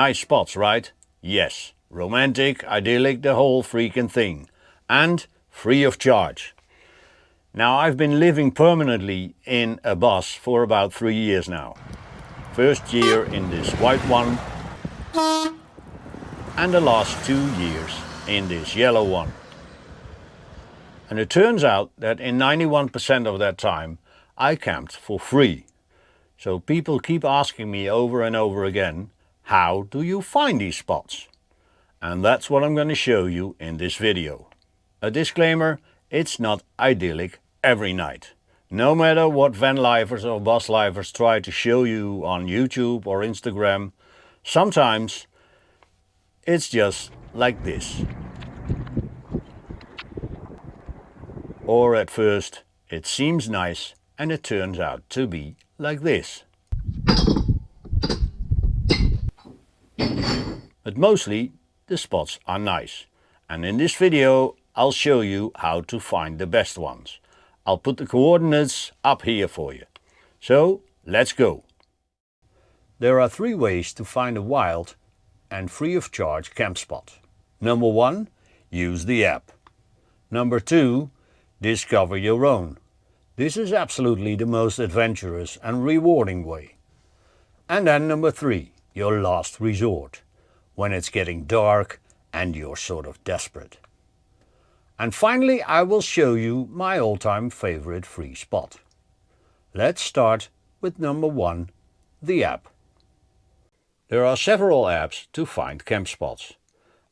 Nice spots, right? Yes. Romantic, idyllic, the whole freaking thing. And free of charge. Now, I've been living permanently in a bus for about 3 years now. First year in this white one, and the last 2 years in this yellow one. And it turns out that in 91% of that time I camped for free. So people keep asking me over and over again, how do you find these spots? And that's what I'm going to show you in this video. A disclaimer, it's not idyllic every night. No matter what van lifers or bus lifers try to show you on YouTube or Instagram, sometimes it's just like this. Or at first it seems nice and it turns out to be like this. But mostly the spots are nice. And in this video I'll show you how to find the best ones. I'll put the coordinates up here for you. So let's go. There are 3 ways to find a wild and free of charge camp spot. Number 1, use the app. Number 2, discover your own. This is absolutely the most adventurous and rewarding way. And then number 3, your last resort, when it's getting dark and you're sort of desperate. And finally I will show you my all-time favorite free spot. Let's start with number 1, the app. There are several apps to find camp spots.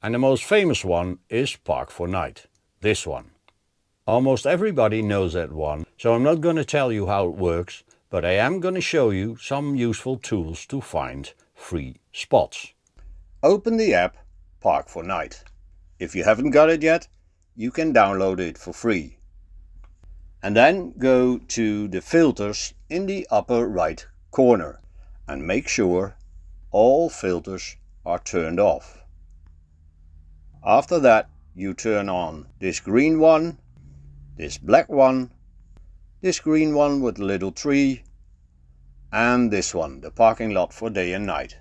And the most famous one is Park4Night, this one. Almost everybody knows that one, so I'm not going to tell you how it works, but I am going to show you some useful tools to find free spots. Open the app Park4Night. If you haven't got it yet, you can download it for free. And then go to the filters in the upper right corner and make sure all filters are turned off. After that, you turn on this green one, this black one, this green one with a little tree, and this one, the parking lot for day and night.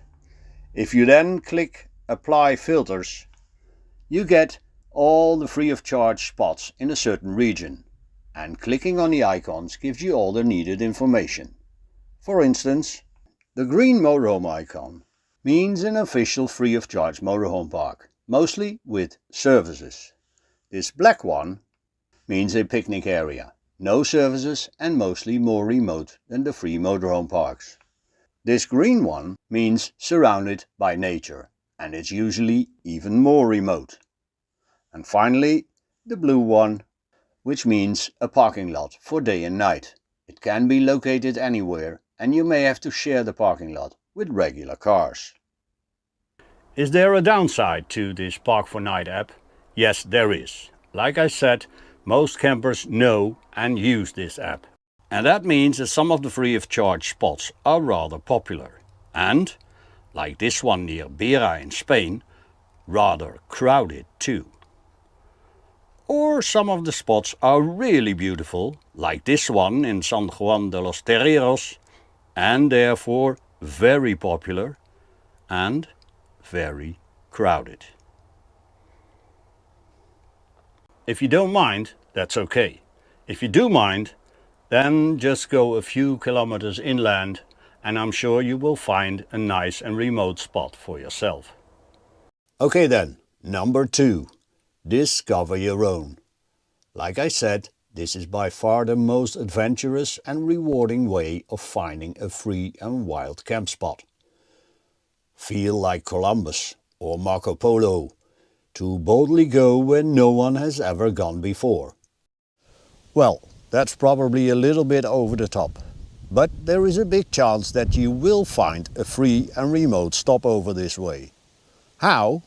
If you then click apply filters, you get all the free of charge spots in a certain region, and clicking on the icons gives you all the needed information. For instance, the green motorhome icon means an official free of charge motorhome park, mostly with services. This black one means a picnic area, no services and mostly more remote than the free motorhome parks. This green one means surrounded by nature, and it's usually even more remote. And finally, the blue one, which means a parking lot for day and night. It can be located anywhere, and you may have to share the parking lot with regular cars. Is there a downside to this Park4Night app? Yes, there is. Like I said, most campers know and use this app. And that means that some of the free of charge spots are rather popular. And, like this one near Bera in Spain, rather crowded too. Or some of the spots are really beautiful, like this one in San Juan de los Terreros, and therefore very popular and very crowded. If you don't mind, that's okay. If you do mind, then just go a few kilometers inland and I'm sure you will find a nice and remote spot for yourself. Okay then, number 2. Discover your own. Like I said, this is by far the most adventurous and rewarding way of finding a free and wild camp spot. Feel like Columbus or Marco Polo, to boldly go where no one has ever gone before. Well, that's probably a little bit over the top, but there is a big chance that you will find a free and remote stopover this way. How?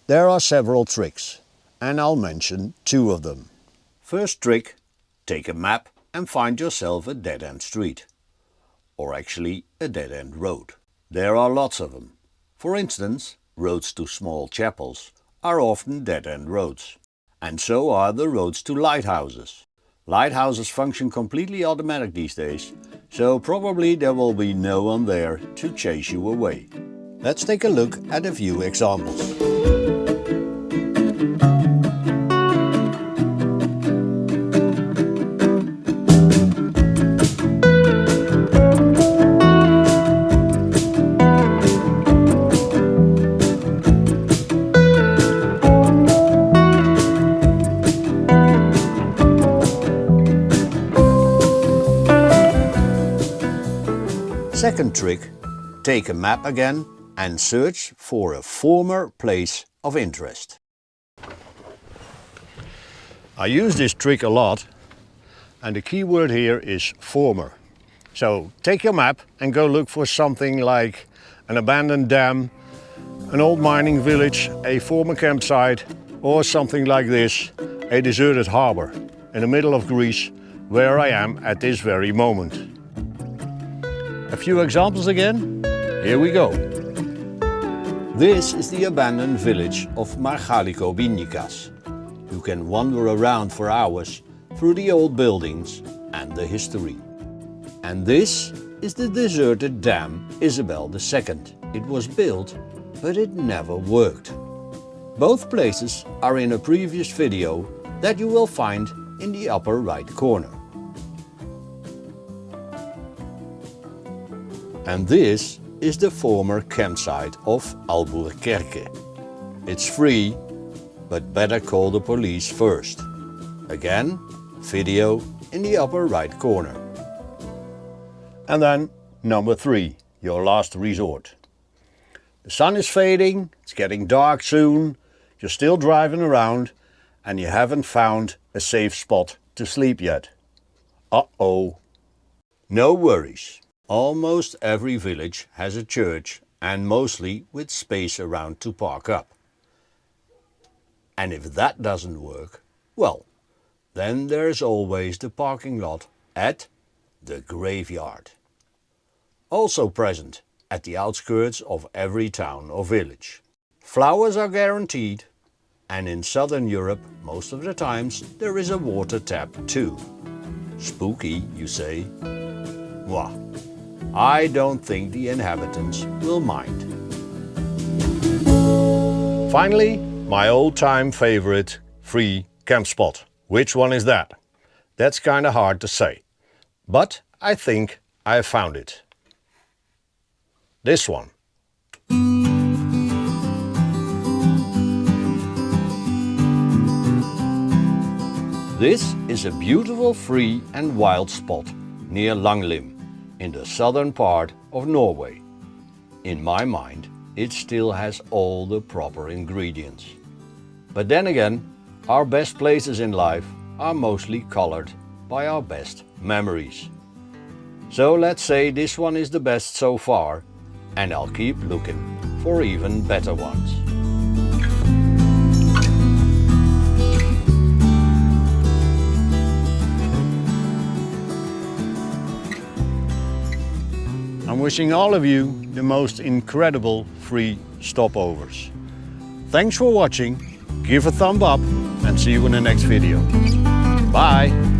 There are several tricks, and I'll mention 2 of them. First trick, take a map and find yourself a dead-end street. Or actually a dead-end road. There are lots of them. For instance, roads to small chapels are often dead-end roads. And so are the roads to lighthouses. Lighthouses function completely automatic these days, so probably there will be no one there to chase you away. Let's take a look at a few examples. Second trick, take a map again and search for a former place of interest. I use this trick a lot, and the key word here is former. So take your map and go look for something like an abandoned dam, an old mining village, a former campsite, or something like this, a deserted harbor in the middle of Greece, where I am at this very moment. A few examples again, here we go. This is the abandoned village of Margaliko-Binikas. You can wander around for hours through the old buildings and the history. And this is the deserted dam Isabel II. It was built, but it never worked. Both places are in a previous video that you will find in the upper right corner. And this is the former campsite of Albuquerque. It's free, but better call the police first. Again, video in the upper right corner. And then number 3, your last resort. The sun is fading, it's getting dark soon, you're still driving around and you haven't found a safe spot to sleep yet. Uh-oh. No worries. Almost every village has a church, and mostly with space around to park up. And if that doesn't work, well, then there's always the parking lot at the graveyard. Also present at the outskirts of every town or village. Flowers are guaranteed, and in Southern Europe most of the times there is a water tap too. Spooky, you say? Mwah. I don't think the inhabitants will mind. Finally, my old-time favorite free camp spot. Which one is that? That's kinda hard to say, but I think I have found it. This one. This is a beautiful free and wild spot near Langlim, in the southern part of Norway. In my mind, it still has all the proper ingredients. But then again, our best places in life are mostly colored by our best memories. So let's say this one is the best so far, and I'll keep looking for even better ones. I'm wishing all of you the most incredible free stopovers. Thanks for watching, give a thumb up and see you in the next video. Bye!